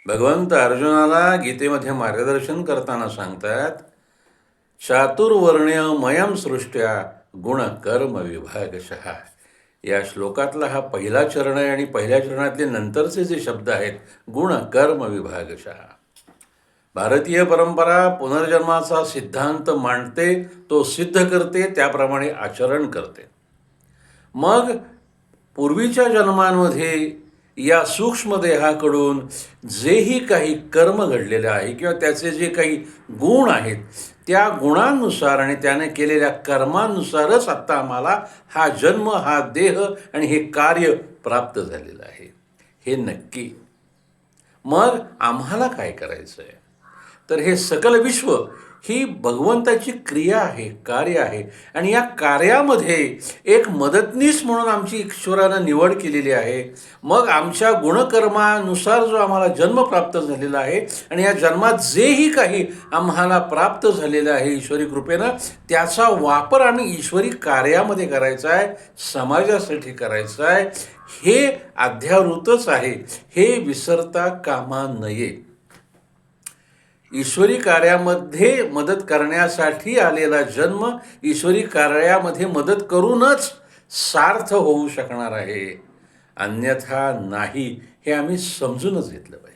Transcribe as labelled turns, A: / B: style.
A: भगवंत अर्जुनाला गीतेमध्ये मार्गदर्शन करताना सांगतात, चातुर्वर्ण्यमयं सृष्ट्या गुणकर्म विभागशः. या श्लोकातला हा पहिला चरण आहे आणि पहिल्या चरणातले नंतरचे जे शब्द आहेत, गुणकर्म विभागशः. भारतीय परंपरा पुनर्जन्माचा सिद्धांत मांडते, तो सिद्ध करते, त्याप्रमाणे आचरण करते. मग पूर्वीच्या जन्मांमध्ये या सूक्ष्म देहाकडून जेही काही कर्म घडलेलं आहे किंवा त्याचे जे काही गुण आहेत, त्या गुणांनुसार आणि त्याने केलेल्या कर्मांनुसारच आत्ता आम्हाला हा जन्म, हा देह आणि हे कार्य प्राप्त झालेलं आहे, हे नक्की. मग आम्हाला काय करायचं आहे? तर हे सकल विश्व ही भगवंताची क्रिया आहे, कार्य आहे. आणि या कार्यामध्ये एक मदतनीस म्हणून आमची ईश्वरानं निवड केलेली आहे. मग आमच्या गुणकर्मानुसार जो आम्हाला जन्म प्राप्त झालेला आहे आणि या जन्मात जेही काही आम्हाला प्राप्त झालेलं आहे ईश्वरी कृपेनं, त्याचा वापर आम्ही ईश्वरी कार्यामध्ये करायचा आहे, समाजासाठी करायचा आहे. हे अध्यावृतच आहे, हे विसरता कामा नये. ईश्वरी कार्यामध्ये मदत करण्यासाठी आलेला जन्म ईश्वरी कार्यामध्ये मदत करूनच सार्थ होऊ शकणार आहे, अन्यथा नाही, हे आम्ही समजूनच घेतलं पाहिजे.